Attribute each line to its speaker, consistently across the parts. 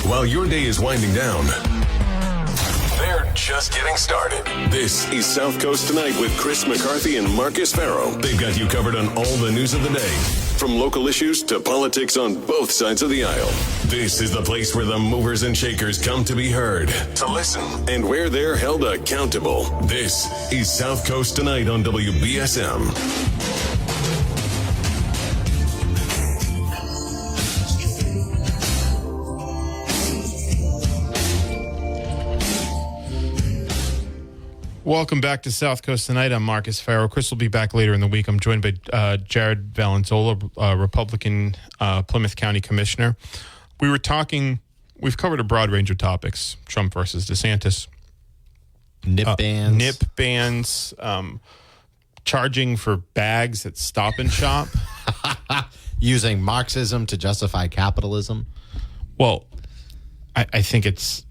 Speaker 1: while your day is winding down. They're just getting started. This is South Coast Tonight with Chris McCarthy and Marcus Farrow. They've got you covered on all the news of the day, from local issues to politics on both sides of the aisle. This is the place where the movers and shakers come to be heard, to listen, and where they're held accountable. This is South Coast Tonight on WBSM.
Speaker 2: Welcome back to South Coast Tonight. I'm Marcus Farrow. Chris will be back later in the week. I'm joined by Jared Valanzola, Republican Plymouth County Commissioner. We've covered a broad range of topics. Trump versus DeSantis.
Speaker 3: NIP
Speaker 2: bans. Charging for bags at Stop and Shop.
Speaker 3: Using Marxism to justify capitalism.
Speaker 2: Well, I think it's...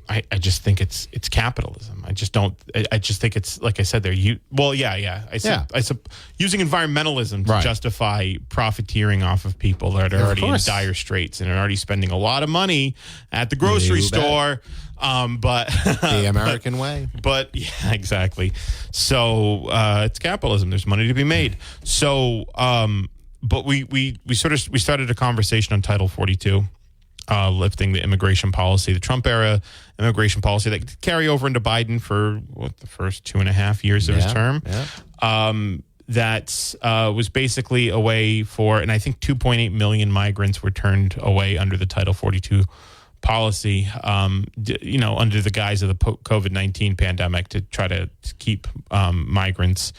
Speaker 2: I just think it's capitalism. I just think it's, like I said there. I said using environmentalism to justify profiteering off of people that are already in dire straits and are already spending a lot of money at the grocery store. But
Speaker 3: the American way.
Speaker 2: But yeah, exactly. So it's capitalism. There's money to be made. So, but we started a conversation on Title 42. Lifting the immigration policy, the Trump era immigration policy that could carry over into Biden for the first 2.5 years of his term. Yeah. That was basically a way for, and I think 2.8 million migrants were turned away under the Title 42 policy, under the guise of the COVID-19 pandemic to try to keep migrants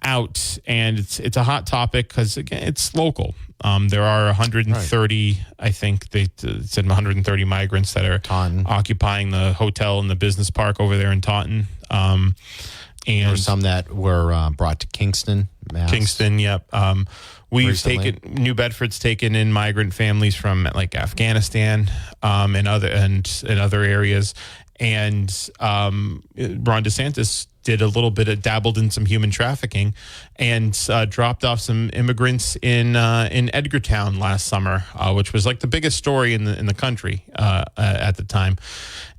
Speaker 2: out. And it's a hot topic because, again, it's local. There are 130, I think they said 130 migrants that are occupying the hotel and the business park over there in Taunton. And
Speaker 3: there were some that were brought to Kingston, Mass.
Speaker 2: Kingston, yep. New Bedford's taken in migrant families from like Afghanistan and other areas. And Ron DeSantis did a little bit of dabbled in some human trafficking and dropped off some immigrants in Edgartown last summer, which was like the biggest story in the country at the time.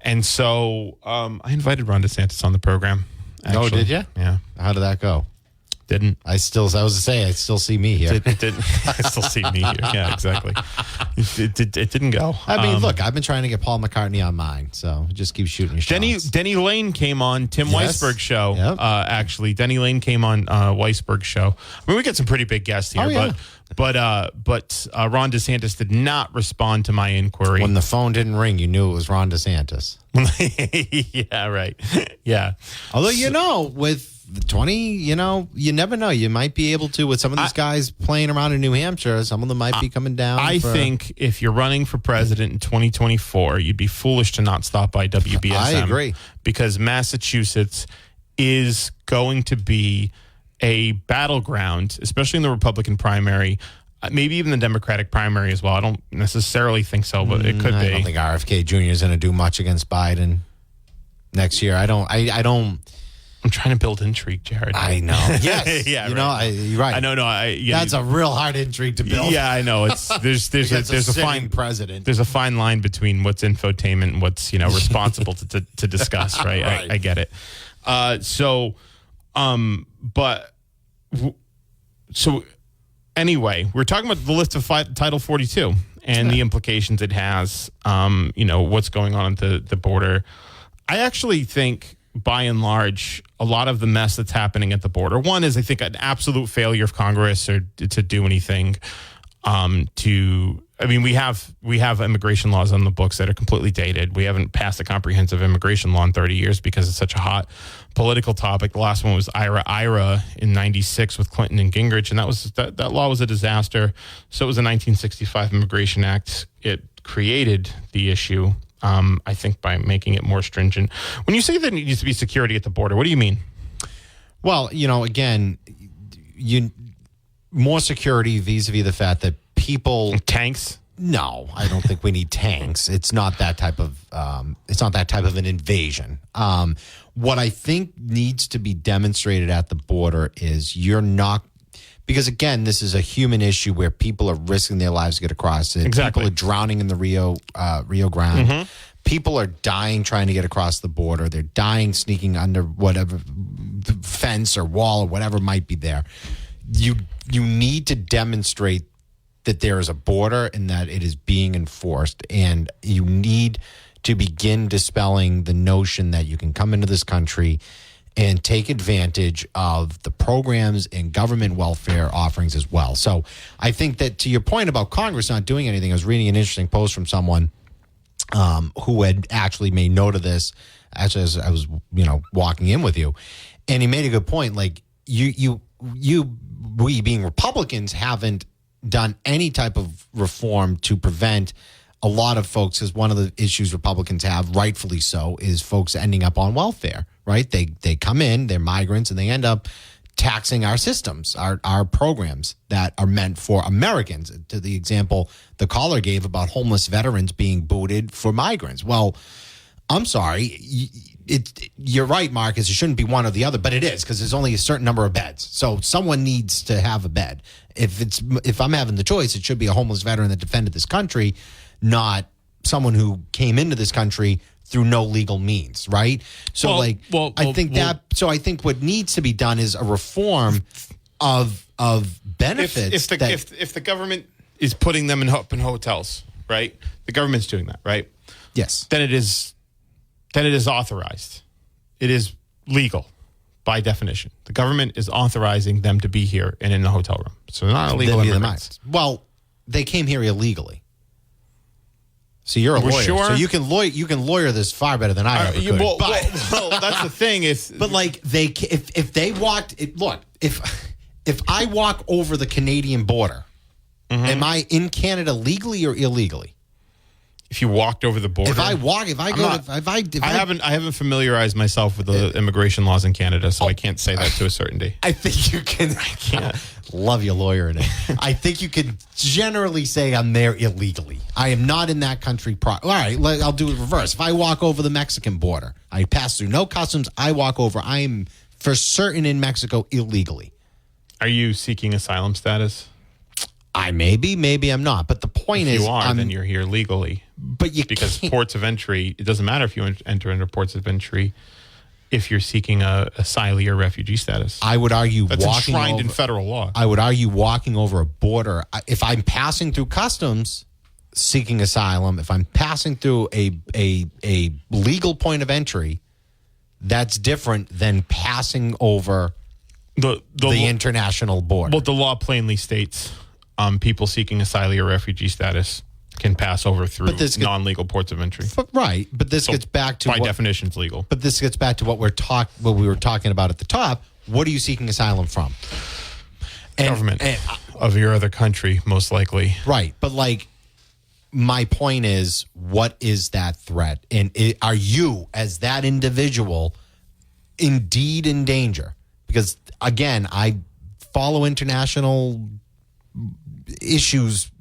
Speaker 2: And so I invited Ron DeSantis on the program. Actually.
Speaker 3: Oh, did you?
Speaker 2: Yeah.
Speaker 3: How did that go?
Speaker 2: Didn't.
Speaker 3: I still see me here.
Speaker 2: I still see me here. Yeah, exactly. It didn't go.
Speaker 3: I mean, look, I've been trying to get Paul McCartney on mine, so just keep shooting your shots.
Speaker 2: Denny Lane came on Tim Weisberg's show.
Speaker 3: Yep.
Speaker 2: Actually, Denny Lane came on Weisberg's show. I mean, we get some pretty big guests here, but Ron DeSantis did not respond to my inquiry.
Speaker 3: When the phone didn't ring, you knew it was Ron DeSantis.
Speaker 2: Yeah, right. Yeah.
Speaker 3: Although, with the 20, you never know. You might be able to, with some of these guys playing around in New Hampshire, some of them might be coming down.
Speaker 2: I think if you're running for president in 2024, you'd be foolish to not stop by WBSM.
Speaker 3: I agree.
Speaker 2: Because Massachusetts is going to be a battleground, especially in the Republican primary, maybe even the Democratic primary as well. I don't necessarily think so, but it could be.
Speaker 3: I don't think RFK Jr. is going to do much against Biden next year. I don't.
Speaker 2: I'm trying to build intrigue, Jared.
Speaker 3: I know. Yes.
Speaker 2: Yeah.
Speaker 3: You're right.
Speaker 2: I know.
Speaker 3: That's a real hard intrigue to build.
Speaker 2: Yeah, I know. There's a fine
Speaker 3: president.
Speaker 2: There's a fine line between what's infotainment and what's responsible to discuss. Right. I get it. So anyway, we're talking about the list of Title 42 and the implications it has. What's going on at the border. I actually think, by and large, a lot of the mess that's happening at the border. One is, I think, an absolute failure of Congress to do anything. We have immigration laws on the books that are completely dated. We haven't passed a comprehensive immigration law in 30 years because it's such a hot political topic. The last one was IRA in '96 with Clinton and Gingrich, and that law was a disaster. So it was the 1965 Immigration Act. It created the issue. I think by making it more stringent. When you say there needs to be security at the border, what do you mean?
Speaker 3: Well, again, more security vis-a-vis the fact that people
Speaker 2: tanks.
Speaker 3: No, I don't think we need tanks. It's not that type of. It's not that type of an invasion. What I think needs to be demonstrated at the border is you're not because again, this is a human issue where people are risking their lives to get across it.
Speaker 2: Exactly.
Speaker 3: People are drowning in the Rio Grande. People are dying trying to get across the border. They're dying sneaking under whatever fence or wall or whatever might be there. You need to demonstrate that there is a border and that it is being enforced, and you need to begin dispelling the notion that you can come into this country and take advantage of the programs and government welfare offerings as well. So I think that to your point about Congress not doing anything, I was reading an interesting post from someone who had actually made note of this as I was, walking in with you, and he made a good point. Like we being Republicans haven't done any type of reform to prevent a lot of folks, because one of the issues Republicans have, rightfully so, is folks ending up on welfare, right? They come in, they're migrants, and they end up taxing our systems, our programs that are meant for Americans. To the example the caller gave about homeless veterans being booted for migrants. Well, I'm sorry. You're right, Marcus. It shouldn't be one or the other, but it is, because there's only a certain number of beds. So someone needs to have a bed. If I'm having the choice, it should be a homeless veteran that defended this country, not someone who came into this country through no legal means, right? So, I think what needs to be done is a reform of benefits.
Speaker 2: If the government is putting them in hotels, right? The government's doing that, right?
Speaker 3: Yes.
Speaker 2: Then it is authorized. It is legal by definition. The government is authorizing them to be here and in the hotel room. So they're not illegal immigrants.
Speaker 3: Well, they came here illegally. So you're a lawyer.
Speaker 2: Sure?
Speaker 3: So you can lawyer this far better than I ever could.
Speaker 2: Well, that's the thing. If I walk over the Canadian border, am I in Canada legally or illegally? If you walked over the border,
Speaker 3: I
Speaker 2: haven't familiarized myself with the immigration laws in Canada, so I can't say that to a certainty.
Speaker 3: I think you can. I can't. Love your lawyer in it. I think you can generally say I'm there illegally. I am not in that country. All right, I'll do it reverse. If I walk over the Mexican border, I pass through no customs. I walk over. I am for certain in Mexico illegally.
Speaker 2: Are you seeking asylum status?
Speaker 3: I may be, maybe I'm not. But the point is,
Speaker 2: if you are, then you're here legally.
Speaker 3: But
Speaker 2: because ports of entry, it doesn't matter if you enter under ports of entry if you're seeking a asylee or refugee status.
Speaker 3: I would argue
Speaker 2: that's enshrined in federal law.
Speaker 3: I would argue walking over a border, if I'm passing through customs seeking asylum, if I'm passing through a legal point of entry, that's different than passing over the international border.
Speaker 2: Well, the law plainly states people seeking asylee or refugee status can pass over through non-legal ports of entry.
Speaker 3: Right, but this gets back to
Speaker 2: by definition it's legal.
Speaker 3: But this gets back to what we were talking about at the top. What are you seeking asylum from?
Speaker 2: Government of your other country, most likely.
Speaker 3: Right, but my point is, what is that threat? And are you, as that individual, indeed in danger? Because again, I follow international issues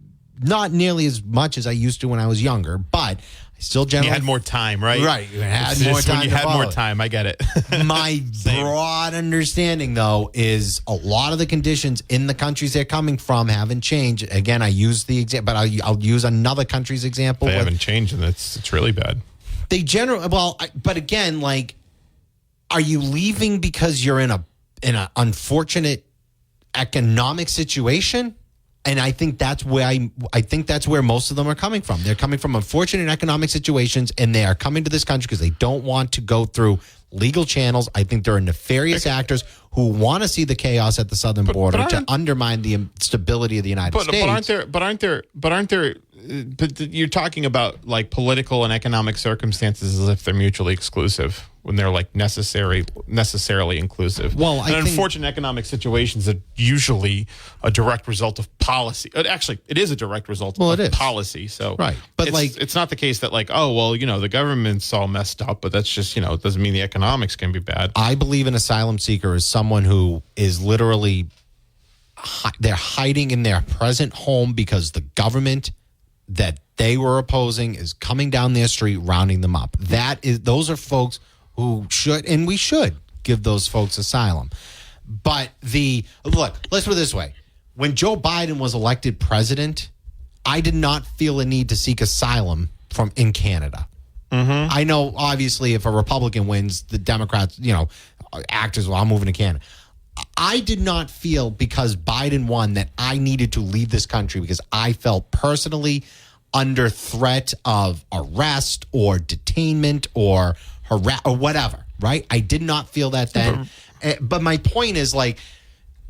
Speaker 3: not nearly as much as I used to when I was younger, but I still generally...
Speaker 2: You had more time, right?
Speaker 3: Right. You had more time.
Speaker 2: When you had more time, I get it.
Speaker 3: My broad understanding, though, is a lot of the conditions in the countries they're coming from haven't changed. Again, I use the example, but I'll use another country's example.
Speaker 2: They haven't changed, and it's really bad.
Speaker 3: They generally... Well, but again, are you leaving because you're in an unfortunate economic situation? And I think that's where most of them are coming from. They're coming from unfortunate economic situations, and they are coming to this country because they don't want to go through legal channels. I think there are nefarious actors who want to see the chaos at the southern border to undermine the stability of the United States.
Speaker 2: But aren't there? But you're talking about political and economic circumstances as if they're mutually exclusive when they're necessarily inclusive.
Speaker 3: Well,
Speaker 2: unfortunate economic situations are usually a direct result of policy. Actually, it is a direct result of policy. So
Speaker 3: right, but
Speaker 2: it's not the case that the government's all messed up, but that's just it doesn't mean the economics can be bad.
Speaker 3: I believe an asylum seeker is someone who is literally they're hiding in their present home because the government that they were opposing is coming down their street, rounding them up. Those are folks who we should give those folks asylum. But let's put it this way. When Joe Biden was elected president, I did not feel a need to seek asylum in Canada. Mm-hmm. I know, obviously, if a Republican wins, the Democrats, act as well. I'm moving to Canada. I did not feel because Biden won that I needed to leave this country because I felt personally under threat of arrest or detainment or whatever, right? I did not feel that then. But my point is, like,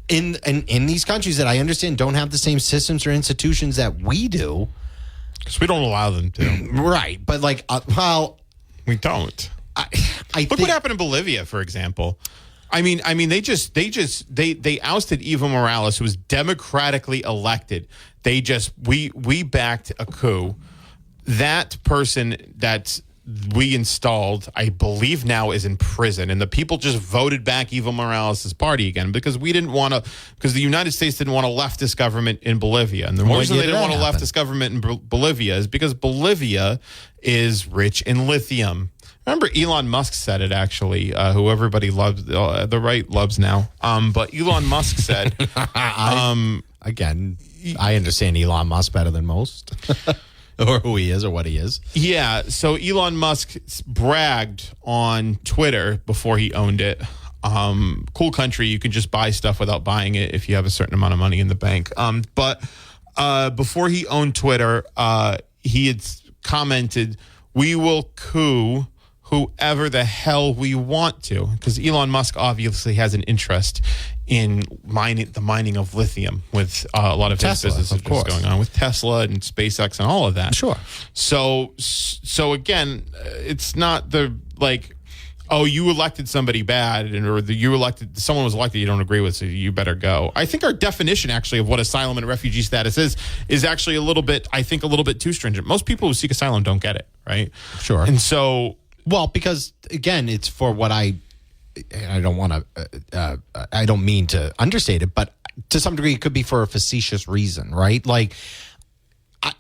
Speaker 3: in these countries that I understand don't have the same systems or institutions that we do.
Speaker 2: Because we don't allow them to.
Speaker 3: Right. But, like,
Speaker 2: we don't. Look what happened in Bolivia, for example. I mean, they ousted Evo Morales, who was democratically elected. We backed a coup. That person that we installed, I believe now is in prison, and the people just voted back Evo Morales' party again because the United States didn't want a leftist government in Bolivia. And the reason they didn't want a leftist government in Bolivia is because Bolivia is rich in lithium. Remember, Elon Musk said it, actually, who everybody loves, the right loves now. But Elon Musk said...
Speaker 3: Again, I understand Elon Musk better than most. Or who he is or what he is.
Speaker 2: Yeah, so Elon Musk bragged on Twitter before he owned it. Cool country, you can just buy stuff without buying it if you have a certain amount of money in the bank. But before he owned Twitter, he had commented, "We will coup whoever the hell we want to," because Elon Musk obviously has an interest in the mining of lithium with a lot of
Speaker 3: Tesla,
Speaker 2: his businesses going on with Tesla and SpaceX and all of that.
Speaker 3: Sure.
Speaker 2: So again, it's not you elected somebody bad someone was elected you don't agree with, so you better go. I think our definition actually of what asylum and refugee status is actually a little bit too stringent. Most people who seek asylum don't get it, right?
Speaker 3: Sure.
Speaker 2: And so...
Speaker 3: Well, because, again, it's for what I don't mean to understate it, but to some degree it could be for a facetious reason, right? Like,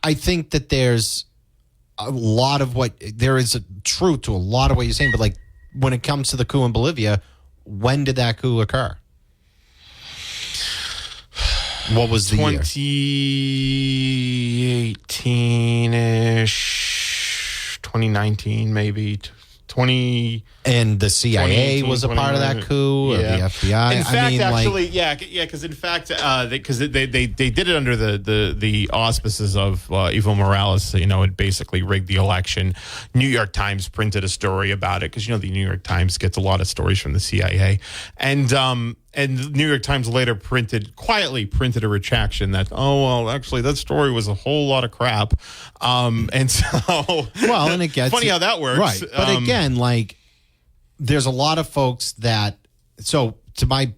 Speaker 3: I think that there's there is a truth to a lot of what you're saying, but, like, when it comes to the coup in Bolivia, when did that coup occur? What was the year?
Speaker 2: 2018-ish, 2019 maybe, 20...
Speaker 3: And the CIA was a part of that coup, or the FBI.
Speaker 2: In fact, because they did it under the auspices of Evo Morales. It basically rigged the election. New York Times printed a story about it because the New York Times gets a lot of stories from the CIA, and the New York Times later quietly printed a retraction that, actually that story was a whole lot of crap. And so,
Speaker 3: and it gets
Speaker 2: funny how that works,
Speaker 3: right? But again, like, there's a lot of folks that, so to my,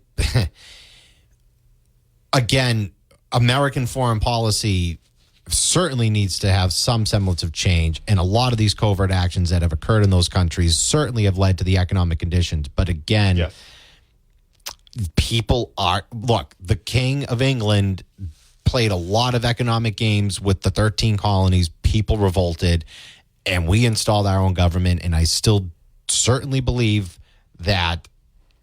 Speaker 3: again, American foreign policy certainly needs to have some semblance of change. And a lot of these covert actions that have occurred in those countries certainly have led to the economic conditions. But again,
Speaker 2: yes.
Speaker 3: The King of England played a lot of economic games with the 13 colonies. People revolted, and we installed our own government. And I still certainly believe that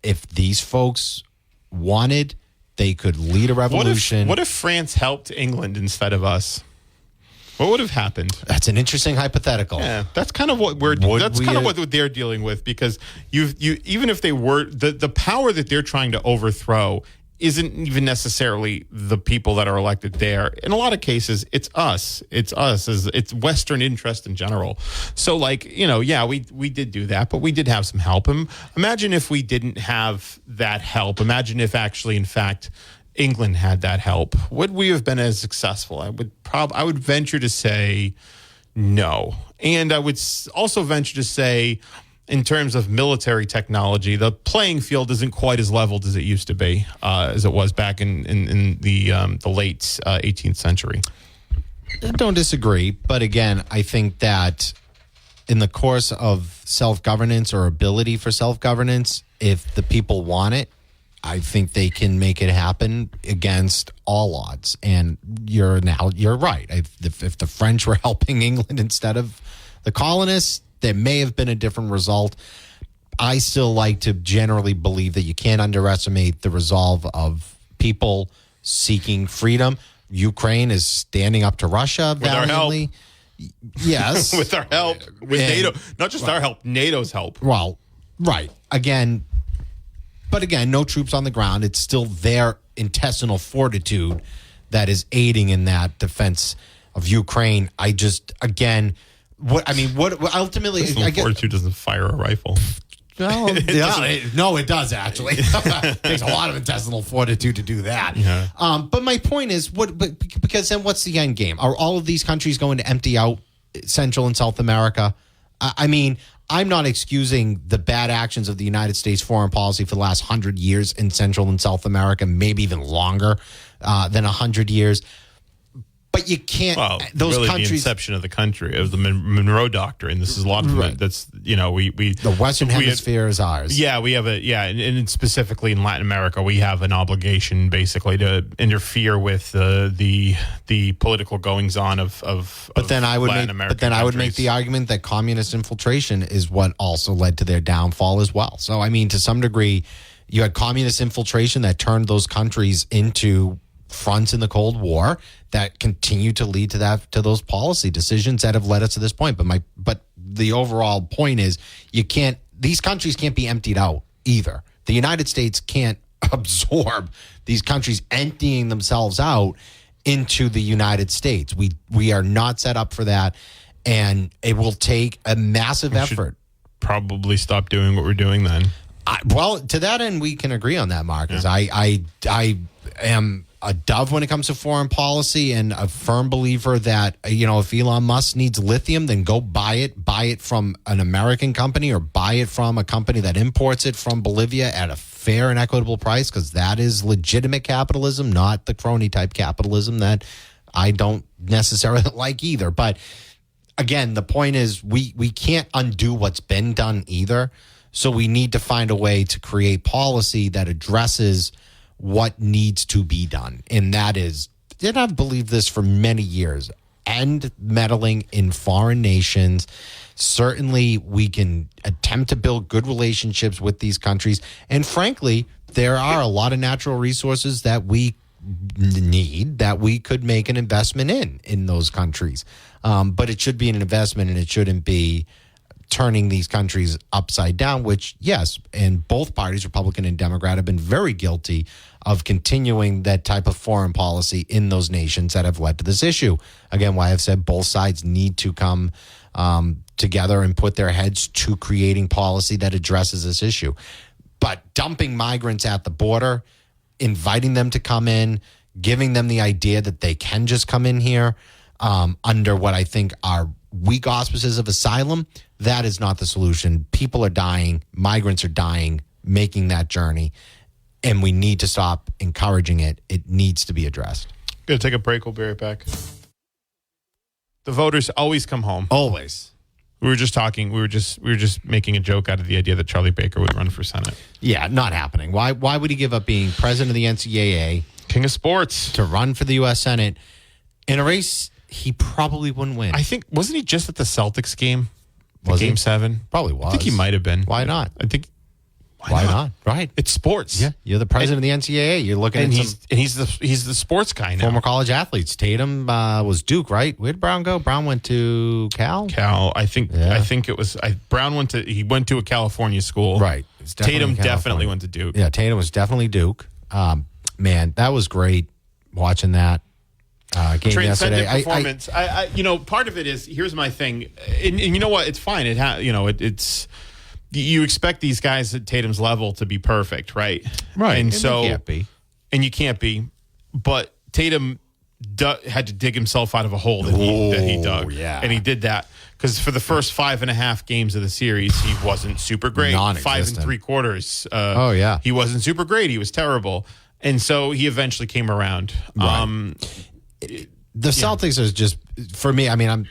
Speaker 3: if these folks wanted, they could lead a revolution.
Speaker 2: What if France helped England instead of us? What would have happened?
Speaker 3: That's an interesting hypothetical.
Speaker 2: Yeah, that's kind of what what they're dealing with, because you even if they were the power that they're trying to overthrow isn't even necessarily the people that are elected there. In a lot of cases, it's us. It's Western interest in general. So, like, we did do that, but we did have some help. Imagine if we didn't have that help. Imagine if actually, in fact, England had that help. Would we have been as successful? I would venture to say no. And I would also venture to say, in terms of military technology, the playing field isn't quite as leveled as it used to be, as it was back in the late 18th century.
Speaker 3: I don't disagree, but again, I think that in the course of self-governance or ability for self-governance, if the people want it, I think they can make it happen against all odds. And you're right. If the French were helping England instead of the colonists, there may have been a different result. I still like to generally believe that you can't underestimate the resolve of people seeking freedom. Ukraine is standing up to Russia valiantly. Yes.
Speaker 2: With our help. With NATO. Not just our help, NATO's help.
Speaker 3: Well, right. Again, no troops on the ground. It's still their intestinal fortitude that is aiding in that defense of Ukraine. What ultimately,
Speaker 2: Intestinal fortitude doesn't fire a rifle.
Speaker 3: No, it does actually. It takes a lot of intestinal fortitude to do that.
Speaker 2: Yeah.
Speaker 3: But my point is, because then what's the end game? Are all of these countries going to empty out Central and South America? I mean, I'm not excusing the bad actions of the United States foreign policy for the last 100 years in Central and South America, maybe even longer than 100 years. But you can't.
Speaker 2: Well,
Speaker 3: those
Speaker 2: really
Speaker 3: countries,
Speaker 2: the inception of the country, of the Monroe Doctrine. This is a lot of it. That's, we
Speaker 3: the Western Hemisphere is ours.
Speaker 2: Yeah, we have and specifically in Latin America, we have an obligation basically to interfere with the political goings on of.
Speaker 3: But then I would
Speaker 2: Latin
Speaker 3: I would make the argument that communist infiltration is what also led to their downfall as well. So I mean, to some degree, you had communist infiltration that turned those countries into fronts in the Cold War that continue to lead to those policy decisions that have led us to this point. But the overall point is, these countries can't be emptied out either. The United States can't absorb these countries emptying themselves out into the United States. We are not set up for that, and it will take a massive effort.
Speaker 2: Probably stop doing what we're doing then.
Speaker 3: Well, to that end, we can agree on that, Marcus. Yeah. I am a dove when it comes to foreign policy, and a firm believer that, if Elon Musk needs lithium, then go buy it from an American company, or buy it from a company that imports it from Bolivia at a fair and equitable price, because that is legitimate capitalism, not the crony type capitalism that I don't necessarily like either. But again, the point is we can't undo what's been done either. So we need to find a way to create policy that addresses what needs to be done. And that is, and I've believed this for many years, end meddling in foreign nations. Certainly, we can attempt to build good relationships with these countries. And frankly, there are a lot of natural resources that we need that we could make an investment in those countries. But it should be an investment, and it shouldn't be turning these countries upside down, which, yes, and both parties, Republican and Democrat, have been very guilty of continuing that type of foreign policy in those nations that have led to this issue. Again, why I've said both sides need to come together and put their heads to creating policy that addresses this issue. But dumping migrants at the border, inviting them to come in, giving them the idea that they can just come in here under what I think are weak auspices of asylum, that is not the solution. People are dying. Migrants are dying making that journey, and we need to stop encouraging it. It needs to be addressed.
Speaker 2: Gonna take a break. We'll be right back. The voters always come home.
Speaker 3: Always.
Speaker 2: We were just talking. We were just making a joke out of the idea that Charlie Baker would run for Senate.
Speaker 3: Yeah, not happening. Why would he give up being president of the NCAA,
Speaker 2: king of sports,
Speaker 3: to run for the U.S. Senate in a race he probably wouldn't win?
Speaker 2: I think, wasn't he just at the Celtics game?
Speaker 3: Was
Speaker 2: Game
Speaker 3: he?
Speaker 2: 7?
Speaker 3: Probably was.
Speaker 2: I think he might have been.
Speaker 3: Why not?
Speaker 2: I think.
Speaker 3: Why not? Right.
Speaker 2: It's sports.
Speaker 3: Yeah. You're the president of the NCAA. You're looking at
Speaker 2: he's the sports guy now.
Speaker 3: Former college athletes. Tatum was Duke, right? Where did Brown go? Brown went to Cal?
Speaker 2: I think it was Brown went to a California school.
Speaker 3: Right.
Speaker 2: Tatum definitely went to Duke.
Speaker 3: Yeah, Tatum was definitely Duke. Man, that was great watching that game
Speaker 2: Transcendent
Speaker 3: yesterday.
Speaker 2: Performance. Part of it is, here's my thing, and you know what? It's fine. It's you expect these guys at Tatum's level to be perfect, right?
Speaker 3: Right.
Speaker 2: And
Speaker 3: so
Speaker 2: you can't be. But Tatum had to dig himself out of a hole that he dug.
Speaker 3: Yeah.
Speaker 2: And he did that because for the first 5.5 games of the series, he wasn't super great. 5 3/4. He wasn't super great. He was terrible. And so he eventually came around.
Speaker 3: Right. The Celtics is just, for me, I mean, I'm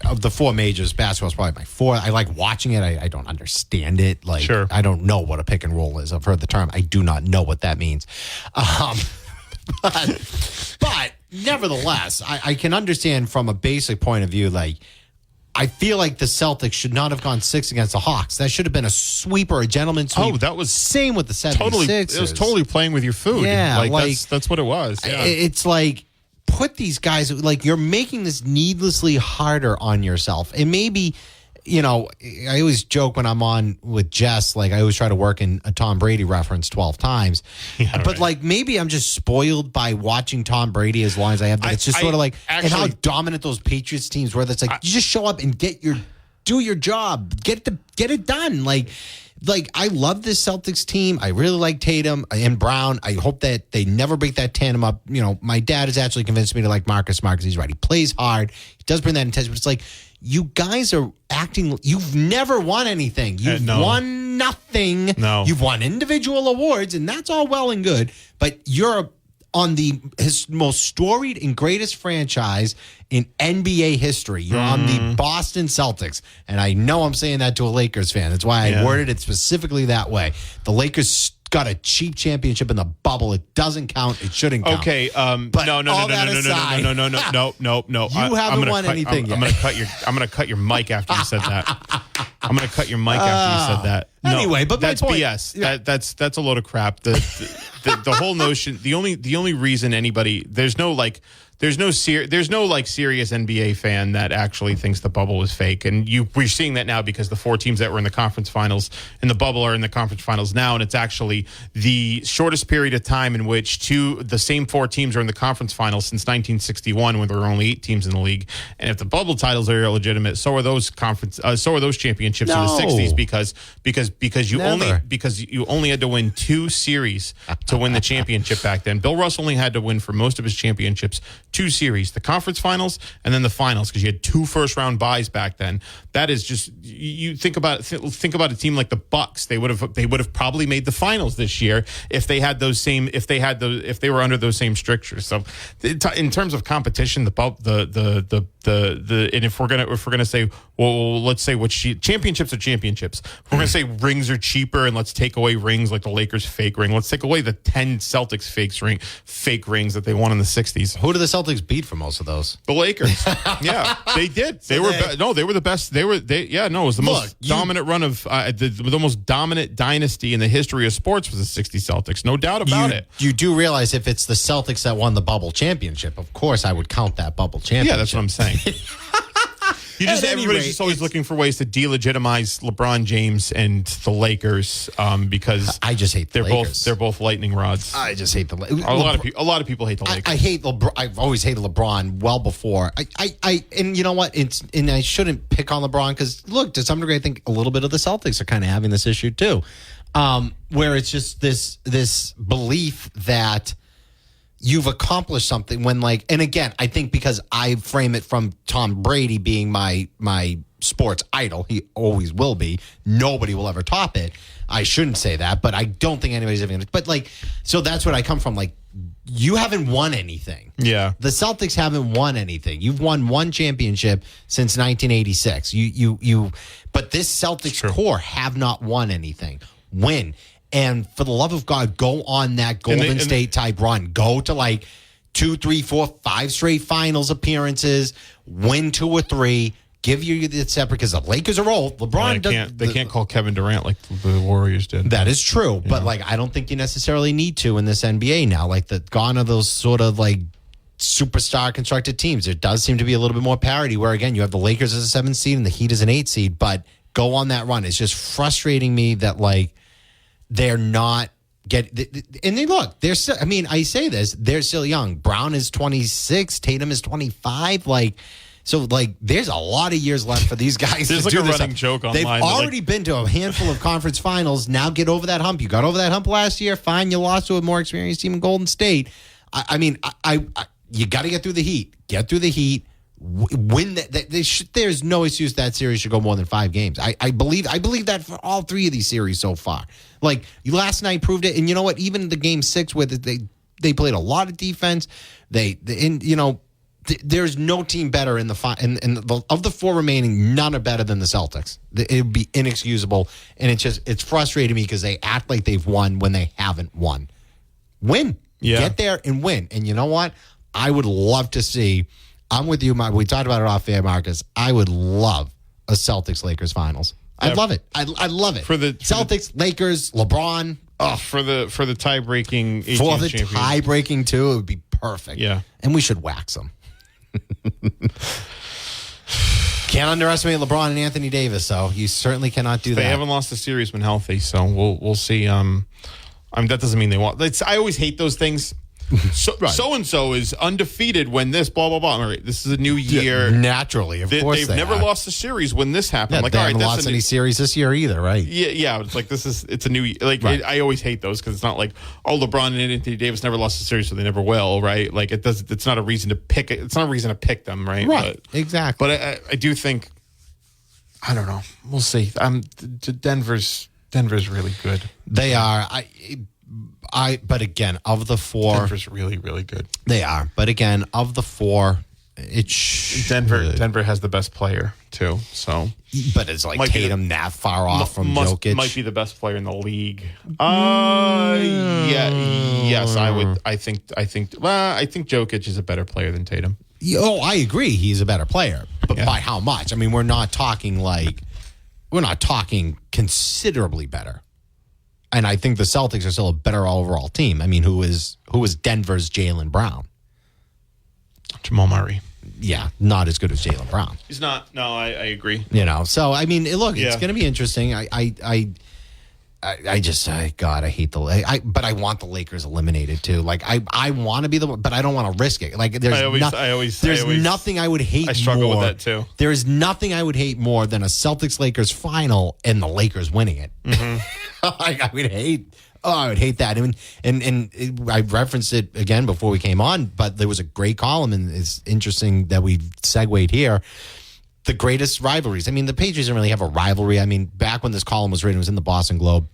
Speaker 3: of the four majors, basketball is probably my fourth. I like watching it. I don't understand it.
Speaker 2: Sure.
Speaker 3: I don't know what a pick and roll is. I've heard the term. I do not know what that means. But nevertheless, I can understand from a basic point of view, like, I feel like the Celtics should not have gone 6 against the Hawks. That should have been a sweep or a gentleman's sweep.
Speaker 2: Oh, that was
Speaker 3: same with the 76ers.
Speaker 2: totally. It was totally playing with your food.
Speaker 3: Yeah,
Speaker 2: that's what it was. Yeah.
Speaker 3: It's like, put these guys, like, you're making this needlessly harder on yourself. And maybe, I always joke when I'm on with Jess, like I always try to work in a Tom Brady reference 12 times. Yeah, but like maybe I'm just spoiled by watching Tom Brady as long as I have. But it's just sort of like, and how dominant those Patriots teams were. That's like, you just show up and do your job, get it done. Like I love this Celtics team. I really like Tatum and Brown. I hope that they never break that tandem up. My dad has actually convinced me to like Marcus Smart because he's right. He plays hard. He does bring that intensity. But it's like, you guys are acting. You've never won anything. You've won nothing.
Speaker 2: No.
Speaker 3: You've won individual awards, and that's all well and good. But you're on his most storied and greatest franchise in NBA history. You're on the Boston Celtics. And I know I'm saying that to a Lakers fan. That's why I worded it specifically that way. The Lakers got a cheap championship in the bubble. It doesn't count. It shouldn't count.
Speaker 2: Okay.
Speaker 3: But
Speaker 2: no.
Speaker 3: You haven't won anything yet.
Speaker 2: I'm gonna cut your mic after you said that. I'm gonna cut your mic after you said that. No,
Speaker 3: anyway, but
Speaker 2: that's
Speaker 3: my point,
Speaker 2: BS.
Speaker 3: Yeah.
Speaker 2: That's a load of crap. The whole notion. The only reason anybody there's no serious NBA fan that actually thinks the bubble was fake, and we're seeing that now because the 4 teams that were in the conference finals in the bubble are in the conference finals now, and it's actually the shortest period of time in which the same 4 teams are in the conference finals since 1961, when there were only 8 teams in the league. And if the bubble titles are illegitimate, so are those championships in the 60s because you only had to win 2 series to win the championship back then. Bill Russ only had to win for most of his championships 2 series, the conference finals and then the finals, because you had 2 first-round byes back then. That is just, you think about a team like the Bucks. They would have probably made the finals this year if they were under those same strictures. So in terms of competition, and if we're gonna say, well, let's say championships are championships. If we're gonna say rings are cheaper, and let's take away rings like the Lakers fake ring. Let's take away the 10 Celtics fake rings that they won in the 60s.
Speaker 3: Who did the Celtics beat for most of those?
Speaker 2: The Lakers. Yeah, they did. They were the best. It was the most dominant run of the most dominant dynasty in the history of sports was the 60 Celtics. No doubt about it.
Speaker 3: You do realize if it's the Celtics that won the bubble championship, of course I would count that bubble championship.
Speaker 2: Yeah, that's what I'm saying. Everybody's just always looking for ways to delegitimize LeBron James and the Lakers because
Speaker 3: I just hate the Lakers.
Speaker 2: They're both lightning rods.
Speaker 3: I just hate the Lakers.
Speaker 2: A lot of people hate the Lakers.
Speaker 3: I hate LeBron. I've always hated LeBron well before. And you know what? And I shouldn't pick on LeBron because look, to some degree, I think a little bit of the Celtics are kind of having this issue too, where it's just this belief that you've accomplished something when and again, I think because I frame it from Tom Brady being my sports idol, he always will be. Nobody will ever top it. I shouldn't say that, but I don't think anybody's ever going to. But so that's what I come from. You haven't won anything.
Speaker 2: Yeah.
Speaker 3: The Celtics haven't won anything. You've won 1 championship since 1986. But this Celtics core have not won anything. Win. And for the love of God, go on that Golden State type run. Go to 2, 3, 4, 5 straight finals appearances. Win 2 or 3. Give you the separate because the Lakers are old. LeBron
Speaker 2: they can't call Kevin Durant like the Warriors did.
Speaker 3: That is true, but I don't think you necessarily need to in this NBA now. Gone are those sort of superstar constructed teams. There does seem to be a little bit more parity. Where again, you have the Lakers as a 7th seed and the Heat as an 8th seed. But go on that run. It's just frustrating me that they're not they're still, I say this, they're still young. Brown is 26, Tatum is 25. There's a lot of years left for these guys.
Speaker 2: There's
Speaker 3: to do
Speaker 2: a
Speaker 3: this
Speaker 2: running joke online.
Speaker 3: They've already been to a handful of conference finals. Now get over that hump. You got over that hump last year. Fine, you lost to a more experienced team in Golden State. You got to get through the Heat. Get through the Heat. Win that. There's no excuse that series should go more than 5 games. I believe that for all 3 of these series so far. Last night proved it, and you know what? Even the game 6 where they played a lot of defense. There's no team better of the 4 remaining. None are better than the Celtics. It would be inexcusable, and it's frustrating me because they act like they've won when they haven't won. Win, get there and win. And you know what? I would love to see I'm with you. We talked about it off air, Marcus. I would love a Celtics-Lakers finals. I'd love it. I love it.
Speaker 2: For the
Speaker 3: Celtics, Lakers, LeBron.
Speaker 2: For the tie-breaking 18th
Speaker 3: For the
Speaker 2: champion.
Speaker 3: tie-breaking, too, it would be perfect.
Speaker 2: Yeah.
Speaker 3: And we should wax them. Can't underestimate LeBron and Anthony Davis, so you certainly cannot do that.
Speaker 2: They haven't lost a series when healthy, so we'll see. That doesn't mean they won't. I always hate those things. So and so is undefeated when this blah blah blah. All right, this is a new year.
Speaker 3: Naturally, of course,
Speaker 2: they've never lost a series when this happened.
Speaker 3: Yeah, they haven't lost any series this year either, right?
Speaker 2: Yeah. It's like it's a new like.
Speaker 3: Right.
Speaker 2: I always hate those because it's not like LeBron and Anthony Davis never lost a series, so they never will, right? Like it does. It's not a reason to pick it. It's not a reason to pick them, right?
Speaker 3: Right. Exactly.
Speaker 2: But I do think. I don't know. We'll see. Denver's really good.
Speaker 3: They are. But again, of the four,
Speaker 2: Denver's really, really good.
Speaker 3: They are. But again, of the four,
Speaker 2: Denver has the best player too. So,
Speaker 3: but it's like Tatum that far off from Jokic.
Speaker 2: Might be the best player in the league. Yes, I would. I think Jokic is a better player than Tatum.
Speaker 3: Oh, I agree. He's a better player, but by how much? I mean, we're not talking considerably better. And I think the Celtics are still a better overall team. I mean, who is Denver's Jaylen Brown?
Speaker 2: Jamal Murray.
Speaker 3: Yeah, not as good as Jaylen Brown.
Speaker 2: He's not. No, I agree.
Speaker 3: So I mean, look, it's going to be interesting. I hate but I want the Lakers eliminated too. Like I want to be the one, but I don't want to risk it. Like there's nothing I would hate.
Speaker 2: I struggle
Speaker 3: more.
Speaker 2: with that too.
Speaker 3: There is nothing I would hate more than a Celtics Lakers final and the Lakers winning it. Mm-hmm. I would hate that. And I referenced it again before we came on, but there was a great column, and it's interesting that we segued here. The greatest rivalries. I mean, the Patriots didn't really have a rivalry. I mean, back when this column was written, it was in the Boston Globe.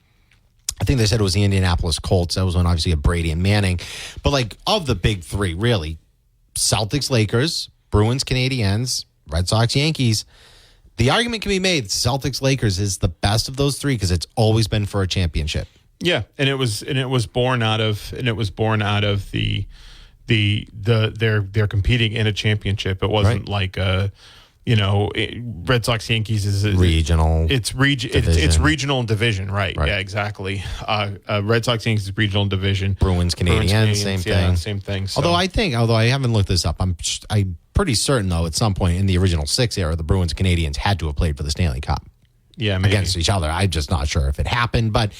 Speaker 3: I think they said it was the Indianapolis Colts. That was when obviously a Brady and Manning. But like of the big three, really, Celtics, Lakers, Bruins, Canadiens, Red Sox, Yankees. The argument can be made Celtics, Lakers is the best of those three because it's always been for a championship.
Speaker 2: Yeah, and it was born out of they're competing in a championship. It wasn't like a. Red Sox Yankees is
Speaker 3: regional.
Speaker 2: It's regional and division, right? Yeah, exactly. Red Sox Yankees is regional and division.
Speaker 3: Bruins Canadiens, same thing.
Speaker 2: Yeah, same thing. So.
Speaker 3: Although I haven't looked this up, I'm pretty certain though at some point in the original six era, the Bruins Canadiens had to have played for the Stanley Cup.
Speaker 2: Yeah, maybe.
Speaker 3: Against each other. I'm just not sure if it happened, but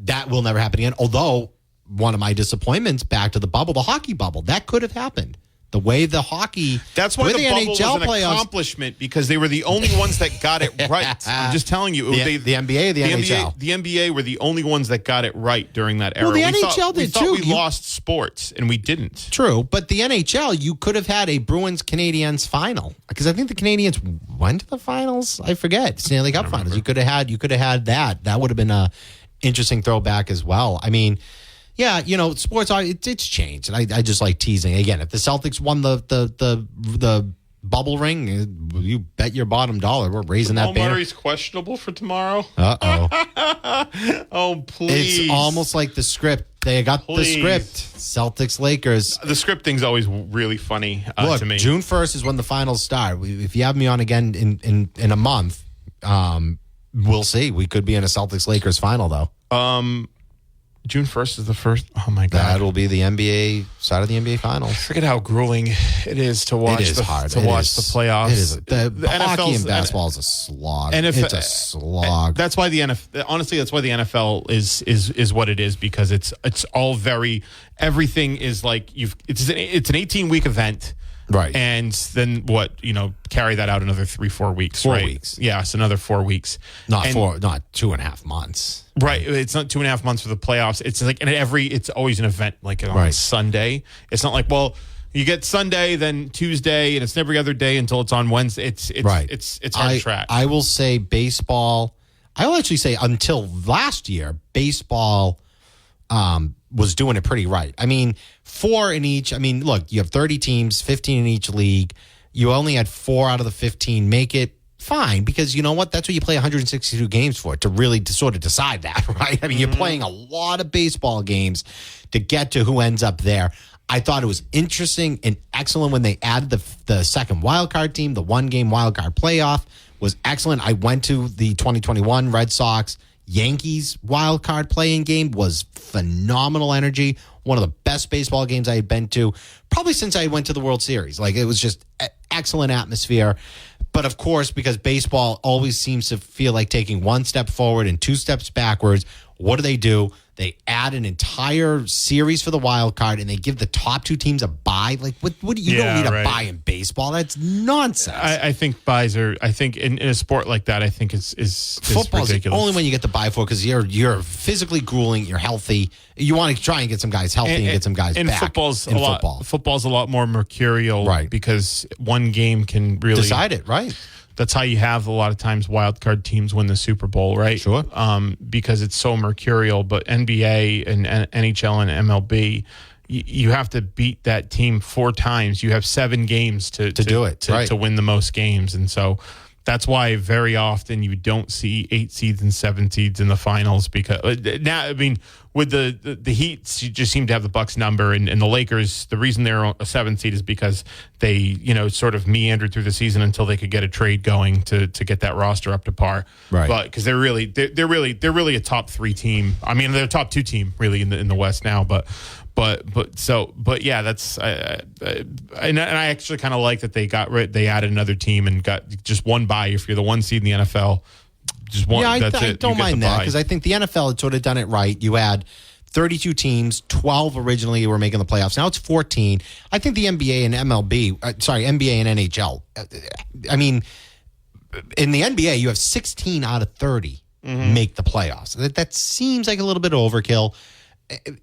Speaker 3: that will never happen again. Although one of my disappointments back to the bubble, the hockey bubble, that could have happened. The way the hockey,
Speaker 2: that's why the bubble
Speaker 3: NHL
Speaker 2: was an accomplishment because they were the only ones that got it right. I'm just telling you,
Speaker 3: the NBA, the NHL,
Speaker 2: the NBA were the only ones that got it right during that era.
Speaker 3: Well, the NHL did too.
Speaker 2: We lost sports and we didn't.
Speaker 3: True, but the NHL, you could have had a Bruins Canadiens final because I think the Canadiens went to the finals. I forget Stanley Cup finals. You could have had that. That would have been a interesting throwback as well. I mean. Yeah, sports are it's changed, and I just like teasing again. If the Celtics won the bubble ring, you bet your bottom dollar we're raising that banner.
Speaker 2: Murray's questionable for tomorrow.
Speaker 3: Oh,
Speaker 2: please!
Speaker 3: It's almost like the script. They got the script. Celtics Lakers.
Speaker 2: The script thing's always really funny
Speaker 3: to
Speaker 2: me.
Speaker 3: June 1st is when the finals start. If you have me on again in a month, we'll see. We could be in a Celtics Lakers final though.
Speaker 2: June 1st is the first. Oh my God!
Speaker 3: That will be the NBA side of the NBA Finals.
Speaker 2: Forget how grueling it is to watch.
Speaker 3: It is hard
Speaker 2: to watch the playoffs.
Speaker 3: It is. The hockey and basketball is a slog. It's a slog.
Speaker 2: That's why the NFL. Honestly, that's why the NFL is what it is because it's all very. Everything is like It's an 18-week event.
Speaker 3: Right.
Speaker 2: And then carry that out another 3-4 weeks.
Speaker 3: 4
Speaker 2: right?
Speaker 3: weeks.
Speaker 2: Yeah, it's another 4 weeks.
Speaker 3: Not 2.5 months.
Speaker 2: Right. It's not 2.5 months for the playoffs. It's like it's always an event like on Sunday. It's not like, well, you get Sunday, then Tuesday, and it's every other day until it's on Wednesday. It's hard to track.
Speaker 3: I will say baseball. I will actually say until last year, baseball was doing it pretty right. I mean, 4 in each. I mean, look, you have 30 teams, 15 in each league. You only had 4 out of the 15 make it. fine, because you know what? That's what you play 162 games for, to sort of decide that, right? I mean, you're playing a lot of baseball games to get to who ends up there. I thought it was interesting and excellent when they added the second wild card team. The one-game wild card playoff was excellent. I went to the 2021 Red Sox Yankees wild card playing game. Was phenomenal energy. One of the best baseball games I had been to probably since I went to the World Series. Like, it was just excellent atmosphere. But of course, because baseball always seems to feel like taking one step forward and two steps backwards, what do? They add an entire series for the wild card, and they give the top two teams a bye. Like, what you don't need a bye in baseball. That's nonsense.
Speaker 2: I think buys are. I think in a sport like that, I think is
Speaker 3: football's
Speaker 2: ridiculous.
Speaker 3: The only one you get the bye for, because you're physically grueling. You're healthy. You want to try and get some guys healthy and get some guys
Speaker 2: and
Speaker 3: back.
Speaker 2: Football's a lot more mercurial,
Speaker 3: right?
Speaker 2: Because one game can really
Speaker 3: decide it, right?
Speaker 2: That's how you have a lot of times wild card teams win the Super Bowl, right?
Speaker 3: Sure.
Speaker 2: Because it's so mercurial. But NBA and NHL and MLB, you have to beat that team 4 times. You have 7 games to do it, to win the most games. And so that's why very often you don't see 8 seeds and 7 seeds in the finals, because now, I mean, with the Heat, you just seem to have the Bucks number, and the Lakers, the reason they're a 7 seed is because they, sort of meandered through the season until they could get a trade going to get that roster up to par.
Speaker 3: Right.
Speaker 2: But because they're really a top 3 team. I mean, they're a top 2 team really in the West now, but yeah, that's and I actually kind of like that they added another team and got just one bye. If you're the 1 seed in the NFL, just one.
Speaker 3: Yeah,
Speaker 2: that's
Speaker 3: I
Speaker 2: it.
Speaker 3: don't mind that, because I think the NFL had sort of done it right. You had 32 teams, 12 originally were making the playoffs. Now it's 14. I think the NBA and NBA and NHL. I mean, in the NBA, you have 16 out of 30 make the playoffs. That seems like a little bit of overkill.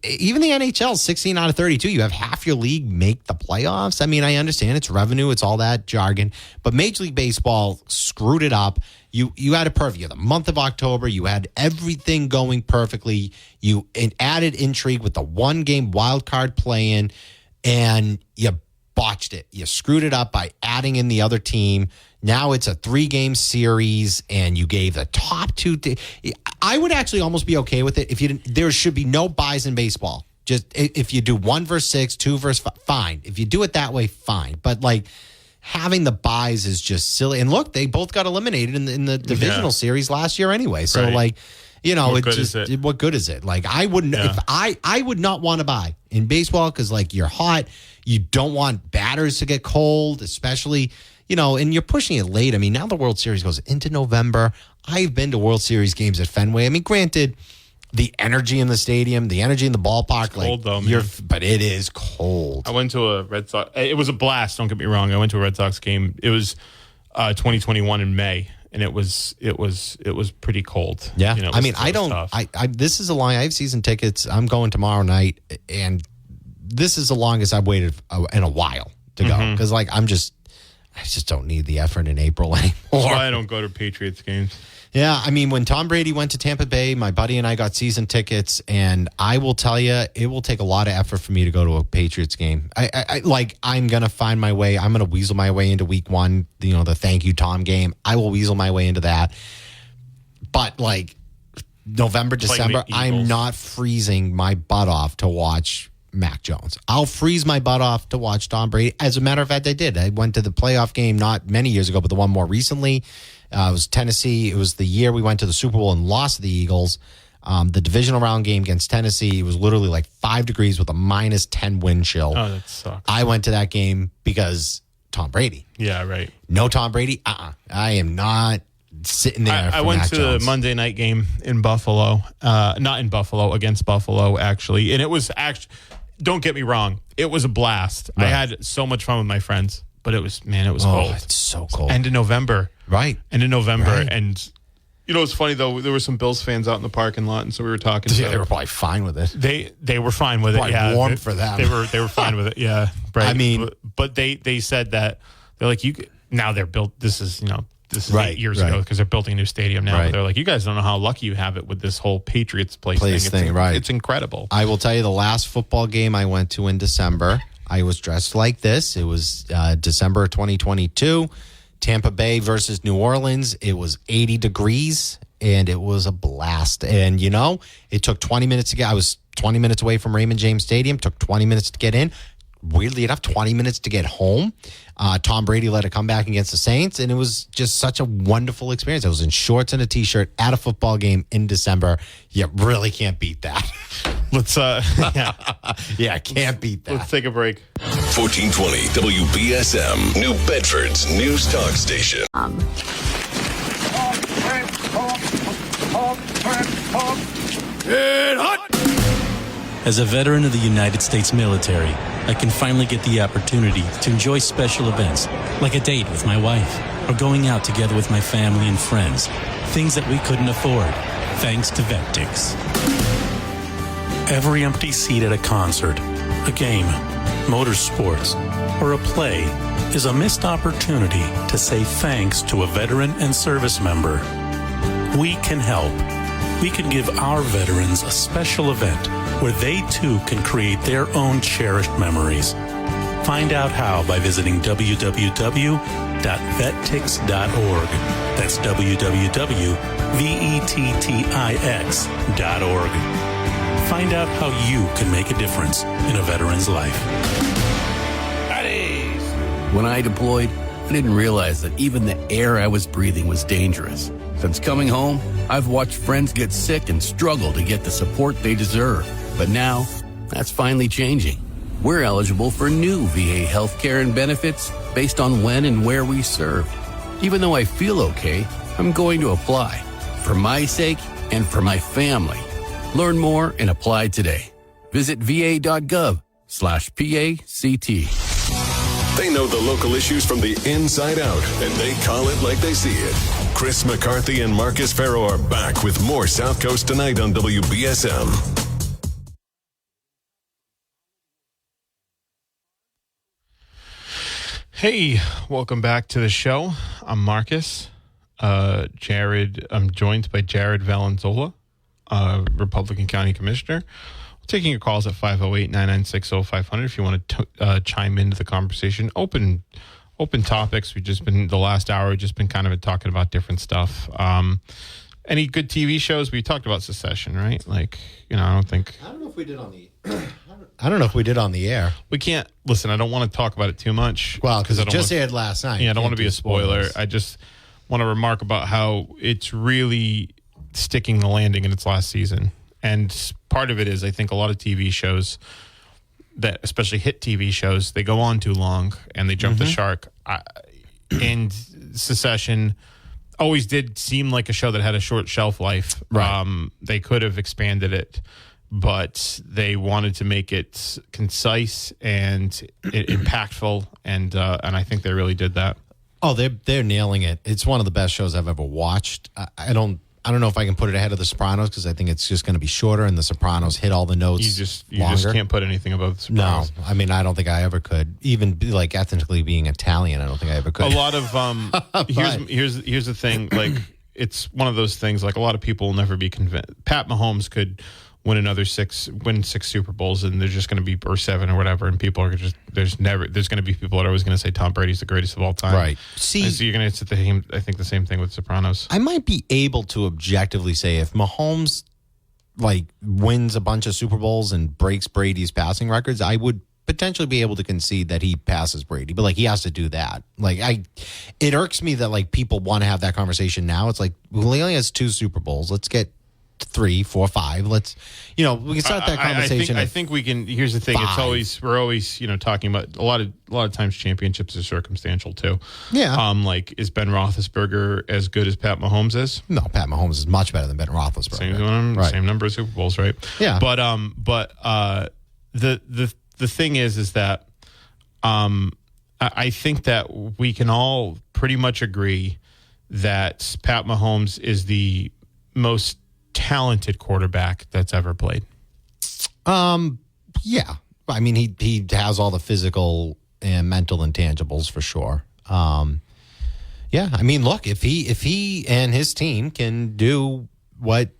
Speaker 3: Even the NHL, 16 out of 32, you have half your league make the playoffs. I mean, I understand it's revenue, it's all that jargon, but Major League Baseball screwed it up. You had it perfect. You had the month of October, you had everything going perfectly. You added intrigue with the 1-game wild card play-in, and you botched it. You screwed it up by adding in the other team. Now it's a 3-game series, and you gave the top 2. I would actually almost be okay with it if you didn't. There should be no buys in baseball. Just if you do 1 versus 6, 2 versus 5, fine. If you do it that way, fine. But like, having the buys is just silly. And look, they both got eliminated in the divisional series last year anyway. So like, what good is it? Like, I wouldn't. If I would not want to buy in baseball, because like, you're hot. You don't want batters to get cold, especially. And you're pushing it late. I mean, now the World Series goes into November. I've been to World Series games at Fenway. I mean, granted, the energy in the stadium, the energy in the ballpark,
Speaker 2: it's cold though, man.
Speaker 3: But it is cold.
Speaker 2: I went to a Red Sox. It was a blast. Don't get me wrong. I went to a Red Sox game. It was 2021 in May, and it was pretty cold.
Speaker 3: Yeah, I mean, I don't.
Speaker 2: Tough.
Speaker 3: This is a long. I have season tickets. I'm going tomorrow night, and this is the longest I've waited in a while to go, because like I just don't need the effort in April anymore.
Speaker 2: That's why I don't go to Patriots games.
Speaker 3: Yeah, I mean, when Tom Brady went to Tampa Bay, my buddy and I got season tickets, and I will tell you, it will take a lot of effort for me to go to a Patriots game. I'm going to find my way. I'm going to weasel my way into week 1, the thank you, Tom game. I will weasel my way into that. But like November, December, I'm not freezing my butt off to watch Mac Jones. I'll freeze my butt off to watch Tom Brady. As a matter of fact, I did. I went to the playoff game not many years ago, but the one more recently. It was Tennessee. It was the year we went to the Super Bowl and lost to the Eagles. The divisional round game against Tennessee, it was literally like 5 degrees with a -10 wind chill.
Speaker 2: Oh, that sucks.
Speaker 3: I went to that game because Tom Brady.
Speaker 2: Yeah, right.
Speaker 3: No Tom Brady? I am not sitting there.
Speaker 2: I went to the Monday night game in Buffalo. Not in Buffalo, against Buffalo, actually. And it was actually... Don't get me wrong. It was a blast. Right. I had so much fun with my friends, but it was cold.
Speaker 3: It's so cold.
Speaker 2: End of November.
Speaker 3: Right.
Speaker 2: End of November.
Speaker 3: Right.
Speaker 2: And, it's funny, though. There were some Bills fans out in the parking lot, and so we were talking to them.
Speaker 3: They were probably fine with it.
Speaker 2: They were fine with it, yeah.
Speaker 3: Warm for them.
Speaker 2: They were fine with it, yeah. Right.
Speaker 3: I mean...
Speaker 2: But they said that, they're like, now they're built, this is 8 years ago, because they're building a new stadium now. But they're like, you guys don't know how lucky you have it with this whole Patriots place thing.
Speaker 3: Right.
Speaker 2: It's incredible.
Speaker 3: I will tell you, the last football game I went to in December, I was dressed like this. It was December 2022. Tampa Bay versus New Orleans. It was 80 degrees, and it was a blast. And, it took 20 minutes to get. I was 20 minutes away from Raymond James Stadium. Took 20 minutes to get in. Weirdly enough, 20 minutes to get home. Tom Brady led a comeback against the Saints, and it was just such a wonderful experience. I was in shorts and a T-shirt at a football game in December. You really can't beat that.
Speaker 2: Let's,
Speaker 3: Yeah, can't beat that.
Speaker 2: Let's take a break.
Speaker 1: 1420 WBSM, New Bedford's News Talk Station.
Speaker 4: Get hot! As a veteran of the United States military, I can finally get the opportunity to enjoy special events, like a date with my wife, or going out together with my family and friends, things that we couldn't afford, thanks to Vectix. Every empty seat at a concert, a game, motorsports, or a play is a missed opportunity to say thanks to a veteran and service member. We can help. We can give our veterans a special event where they too can create their own cherished memories. Find out how by visiting www.vettix.org. That's www.vettix.org. Find out how you can make a difference in a veteran's life.
Speaker 5: When I deployed, I didn't realize that even the air I was breathing was dangerous. Since coming home, I've watched friends get sick and struggle to get the support they deserve. But now, that's finally changing. We're eligible for new VA healthcare and benefits based on when and where we served. Even though I feel okay, I'm going to apply. For my sake and for my family. Learn more and apply today. Visit va.gov/PACT.
Speaker 1: They know the local issues from the inside out, and they call it like they see it. Chris McCarthy and Marcus Farrow are back with more South Coast Tonight on WBSM.
Speaker 2: Hey, welcome back to the show. I'm Marcus. Jared. I'm joined by Jared Valanzola, Republican County Commissioner. Taking your calls at 508-996-0500 if you want to chime into the conversation. Open topics. We've just been, the last hour, we've just been kind of talking about different stuff. Any good TV shows? We talked about Secession, right? I don't know if we did on the
Speaker 3: I don't know if we did on the air.
Speaker 2: We can't, listen, I don't want to talk about it too much.
Speaker 3: Well, because it just aired last night.
Speaker 2: Yeah, I don't want to be a spoiler. I just want to remark about how it's really sticking the landing in its last season. And part of it is, I think, a lot of TV shows, that especially hit TV shows, they go on too long and they jump the shark. And Secession always did seem like a show that had a short shelf life. Right. They could have expanded it, but they wanted to make it concise and impactful, and I think they really did that.
Speaker 3: Oh, they're nailing it. It's one of the best shows I've ever watched. I don't know if I can put it ahead of The Sopranos because I think it's just going to be shorter, and The Sopranos hit all the notes. You just
Speaker 2: can't put anything above The Sopranos.
Speaker 3: No, I mean, I don't think I ever could. Even like ethnically being Italian, I don't think I ever could.
Speaker 2: A lot of here's the thing. Like, it's one of those things. Like, a lot of people will never be convinced. Pat Mahomes could win six Super Bowls, and there's just going to be, or 7 or whatever, and people are just there's going to be people that are always going to say Tom Brady's the greatest of all time.
Speaker 3: Right.
Speaker 2: So you're going to I think the same thing with Sopranos.
Speaker 3: I might be able to objectively say if Mahomes wins a bunch of Super Bowls and breaks Brady's passing records, I would potentially be able to concede that he passes Brady, but he has to do that. It irks me that people want to have that conversation now. It's he only has 2 Super Bowls. Let's get 3, 4, 5. Let's, we can start that conversation.
Speaker 2: I think we can. Here's the thing. 5. We're always talking about a lot of times championships are circumstantial too.
Speaker 3: Yeah.
Speaker 2: Is Ben Roethlisberger as good as Pat Mahomes is?
Speaker 3: No, Pat Mahomes is much better than Ben Roethlisberger.
Speaker 2: Same number of Super Bowls, right?
Speaker 3: Yeah.
Speaker 2: But the thing is that I think that we can all pretty much agree that Pat Mahomes is the most talented quarterback that's ever played.
Speaker 3: Yeah. I mean, he has all the physical and mental intangibles for sure. Yeah. I mean, look, if he and his team can do what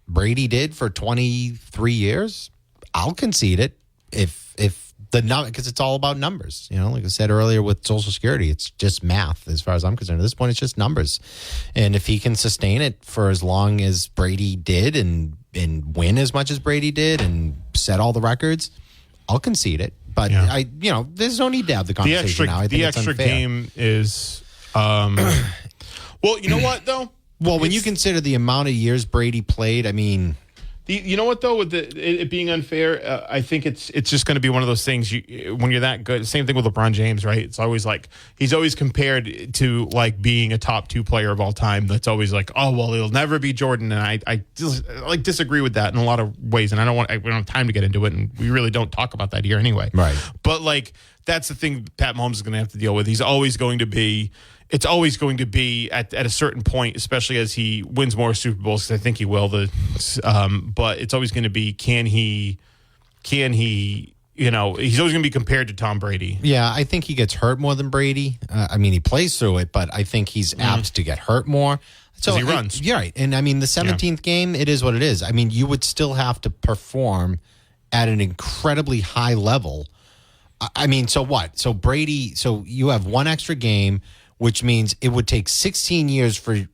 Speaker 3: Brady did for 23 years, I'll concede it. If Because it's all about numbers. Like I said earlier with Social Security, it's just math as far as I'm concerned. At this point, it's just numbers. And if he can sustain it for as long as Brady did and win as much as Brady did and set all the records, I'll concede it. But there's no need to have the conversation now. I think
Speaker 2: the
Speaker 3: it's
Speaker 2: extra
Speaker 3: unfair.
Speaker 2: game is, well, you know what though?
Speaker 3: Well, when you consider the amount of years Brady played, I mean,
Speaker 2: you know what though, with it being unfair, I think it's just going to be one of those things. When you're that good, same thing with LeBron James, right? It's always like he's always compared to like being a top 2 player of all time. That's always like, oh well, he'll never be Jordan, and I just like disagree with that in a lot of ways. And we don't have time to get into it, and we really don't talk about that here anyway.
Speaker 3: Right.
Speaker 2: But like that's the thing Pat Mahomes is going to have to deal with. He's always going to be. It's always going to be at a certain point, especially as he wins more Super Bowls, because I think he will. But it's always going to be, can he? He's always going to be compared to Tom Brady.
Speaker 3: Yeah, I think he gets hurt more than Brady. I mean, he plays through it, but I think he's apt to get hurt more. So
Speaker 2: he runs.
Speaker 3: You're right. And I mean, the 17th game, it is what it is. I mean, you would still have to perform at an incredibly high level. I mean, so what? So Brady, so you have one extra game, which means it would take 16 years for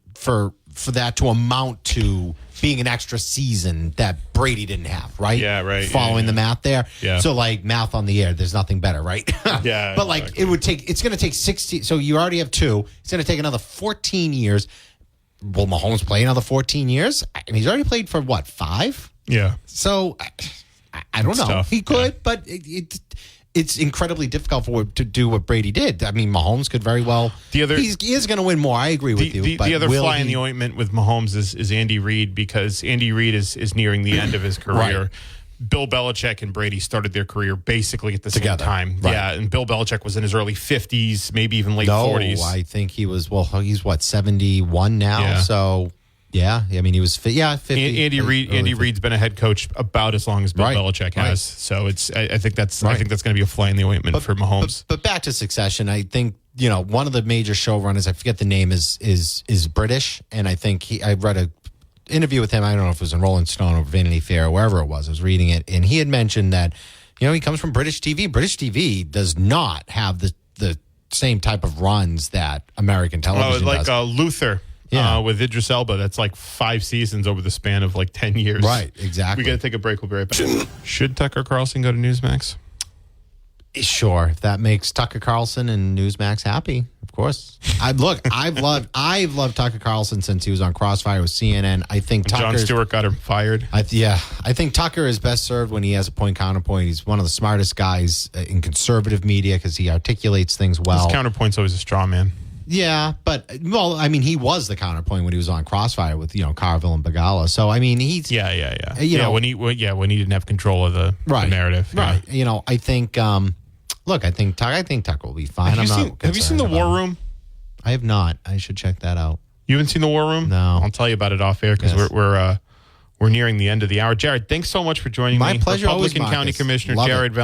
Speaker 3: that to amount to being an extra season that Brady didn't have, right?
Speaker 2: Yeah, right.
Speaker 3: Following the math there.
Speaker 2: Yeah.
Speaker 3: So like math on the air, there's nothing better, right?
Speaker 2: Yeah.
Speaker 3: But like it's going to take 16. So you already have 2. It's going to take another 14 years. Will Mahomes play another 14 years? I mean, he's already played for what, 5?
Speaker 2: Yeah.
Speaker 3: So I don't know.
Speaker 2: Tough.
Speaker 3: He could, but it's incredibly difficult for him to do what Brady did. I mean, Mahomes could very well. He is going to win more. I agree with you.
Speaker 2: The other fly in the ointment with Mahomes is Andy Reid, because Andy Reid is nearing the end of his career.
Speaker 3: Right.
Speaker 2: Bill Belichick and Brady started their career basically at the
Speaker 3: Together.
Speaker 2: same time.
Speaker 3: Right.
Speaker 2: Yeah, and Bill Belichick was in his early 50s, maybe even late 40s.
Speaker 3: I think he was, he's what, 71 now?
Speaker 2: Yeah.
Speaker 3: So, yeah. I mean, he was, 50.
Speaker 2: Andy Reid's been a head coach about as long as Bill
Speaker 3: Right.
Speaker 2: Belichick has.
Speaker 3: Right.
Speaker 2: So I think that's
Speaker 3: Right.
Speaker 2: going to be a fly in the ointment for Mahomes.
Speaker 3: But back to Succession, I think, one of the major showrunners, I forget the name, is British. And I think I read a interview with him. I don't know if it was in Rolling Stone or Vanity Fair or wherever it was. I was reading it. And he had mentioned that, he comes from British TV. British TV does not have the same type of runs that American television does.
Speaker 2: Luther.
Speaker 3: Yeah.
Speaker 2: With Idris Elba, that's like 5 seasons over the span of like 10 years.
Speaker 3: Right, exactly.
Speaker 2: We got to take a break. We'll be right back. Should Tucker Carlson go to Newsmax?
Speaker 3: Sure, if that makes Tucker Carlson and Newsmax happy, of course. I've loved Tucker Carlson since he was on Crossfire with CNN. I think
Speaker 2: Jon Stewart got him fired.
Speaker 3: I think Tucker is best served when he has a point counterpoint. He's one of the smartest guys in conservative media because he articulates things well.
Speaker 2: His counterpoint's always a straw man.
Speaker 3: Yeah, but he was the counterpoint when he was on Crossfire with Carville and Bagala. So I mean, he's
Speaker 2: when he didn't have control of the narrative.
Speaker 3: Right. I think. I think Tucker will be fine.
Speaker 2: Have you seen The War Room?
Speaker 3: I have not. I should check that out.
Speaker 2: You haven't seen The War Room?
Speaker 3: No.
Speaker 2: I'll tell you about it off air because we're nearing the end of the hour. Jared, thanks so much for joining me.
Speaker 3: My pleasure.
Speaker 2: Republican
Speaker 3: Always,
Speaker 2: County
Speaker 3: Marcus.
Speaker 2: Commissioner
Speaker 3: Love
Speaker 2: Jared
Speaker 3: it.